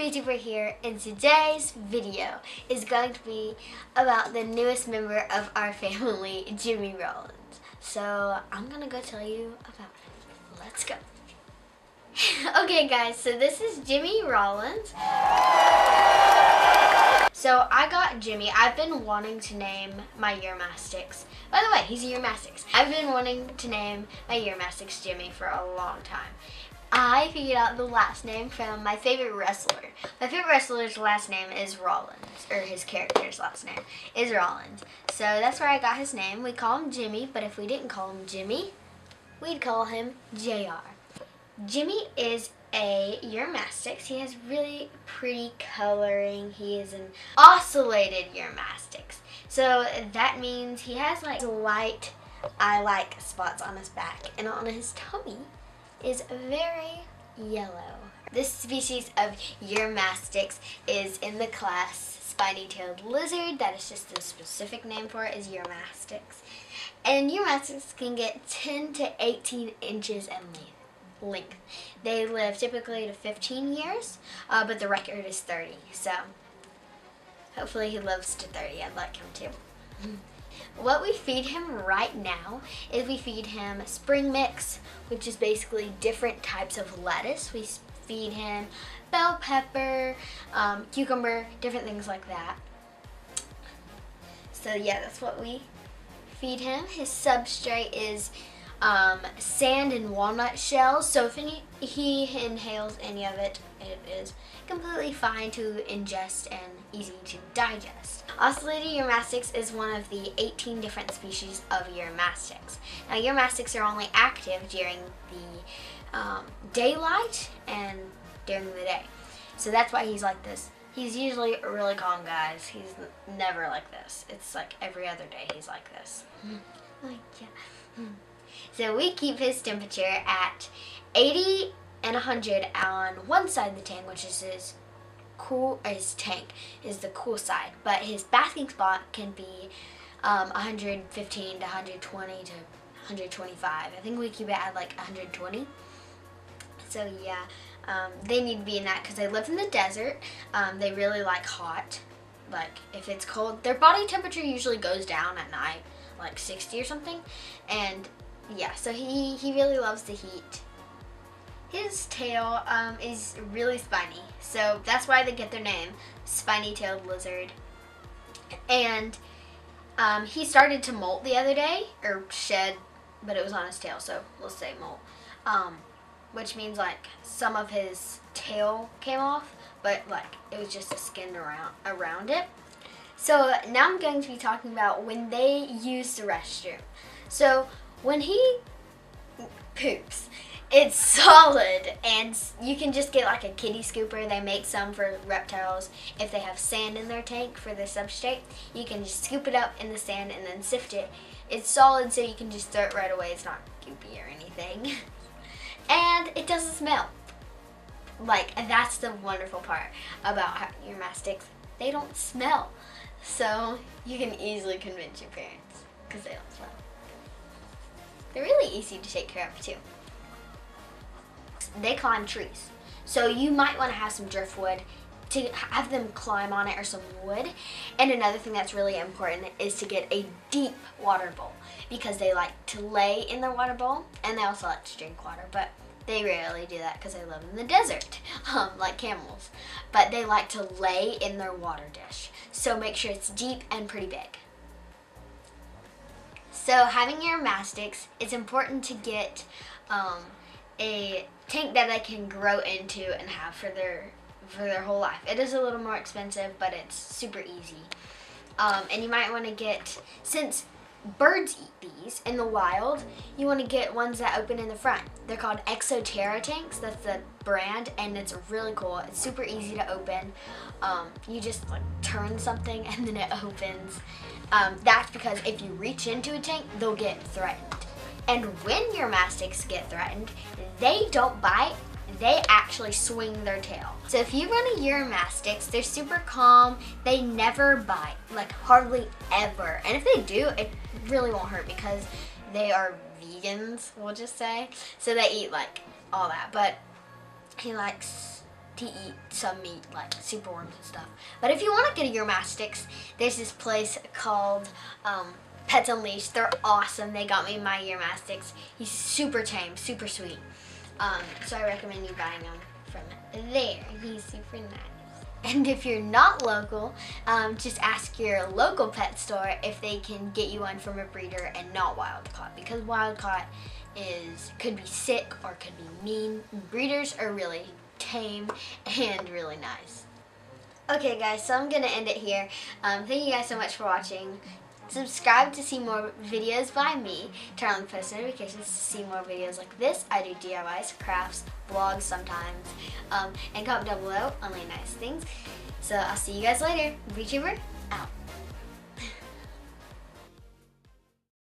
VTuber here, and today's video is going to be about the newest member of our family, Jimmy Rollins. So I'm gonna go tell you about it. Let's go. Okay guys, so this is Jimmy Rollins. So I got Jimmy. I've been wanting to name my Earmastics. By the way, he's a Earmastics. I've been wanting to name my Earmastics Jimmy for a long time. I figured out the last name from my favorite wrestler. My favorite wrestler's last name is Rollins, or his character's last name is Rollins. So that's where I got his name. We call him Jimmy, but if we didn't call him Jimmy, we'd call him JR. Jimmy is a Earmastics. He has really pretty coloring. He is an ocellated Earmastics. So that means he has like light eye-like spots on his back, and on his tummy is very yellow. This species of Earmastics is in the class spiny-tailed lizard. That is just the specific name for it, is Earmastics. And Earmastics can get 10 to 18 inches in length. They live typically to 15 years, but the record is 30. So hopefully he lives to 30. I'd like him to. What we feed him right now is we feed him spring mix, which is basically different types of lettuce. We feed him bell pepper, cucumber, different things like that. So yeah, that's what we feed him. His substrate is sand and walnut shells, so if he inhales any of it, it is completely fine to ingest and easy to digest. Ocellated Earmastics is one of the 18 different species of Earmastics. Now Earmastics are only active during the daylight and during the day. So that's why he's like this. He's usually really calm, guys. He's never like this. It's like every other day he's like this. Like, yeah. So we keep his temperature at 80 and 100 on one side of the tank, which is his tank is the cool side, but his basking spot can be 115 to 120 to 125. I think we keep it at like 120. So yeah, they need to be in that because they live in the desert. They really like hot. Like if it's cold, their body temperature usually goes down at night, like 60 or something. And yeah, so he really loves the heat. His tail is really spiny, so that's why they get their name, spiny-tailed lizard. And he started to molt the other day, or shed, but it was on his tail, so let's say molt. Which means like some of his tail came off, but like it was just the skin around it. So now I'm going to be talking about when they use the restroom. So when he poops, it's solid, and you can just get like a kitty scooper. They make some for reptiles. If they have sand in their tank for their substrate, you can just scoop it up in the sand and then sift it. It's solid, so you can just throw it right away. It's not goopy or anything. And it doesn't smell. Like, that's the wonderful part about Earmastics. They don't smell. So you can easily convince your parents because they don't smell. They're really easy to take care of too. They climb trees, so you might want to have some driftwood to have them climb on it, or some wood. And another thing that's really important is to get a deep water bowl, because they like to lay in their water bowl, and they also like to drink water, but they rarely do that because they live in the desert, like camels. But they like to lay in their water dish, so make sure it's deep and pretty big. So having Earmastics, it's important to get a tank that they can grow into and have for their whole life. It is a little more expensive, but it's super easy. And you might want to get, since birds eat these in the wild, you want to get ones that open in the front. They're called Exoterra tanks. That's the brand, and it's really cool. It's super easy to open. You just like turn something and then it opens. That's because if you reach into a tank, they'll get threatened. And when Earmastics get threatened, they don't bite, they actually swing their tail. So if you run a Earmastics, they're super calm, they never bite, like hardly ever. And if they do, it really won't hurt because they are vegans, we'll just say. So they eat like all that, but he likes to eat some meat, like superworms and stuff. But if you want to get a Euromastix, there's this place called Pets Unleashed. They're awesome. They got me my Euromastix. He's super tame, super sweet. So I recommend you buying him from there. He's super nice. And if you're not local, just ask your local pet store if they can get you one from a breeder and not wild caught, because wild caught could be sick or could be mean. Breeders are really tame and really nice. Okay guys, so I'm gonna end it here. Thank you guys so much for watching. Subscribe to see more videos by me. Turn on the post notifications to see more videos like this. I do DIYs, crafts, vlogs sometimes. And comment down below on really nice things. So I'll see you guys later. VTuber out.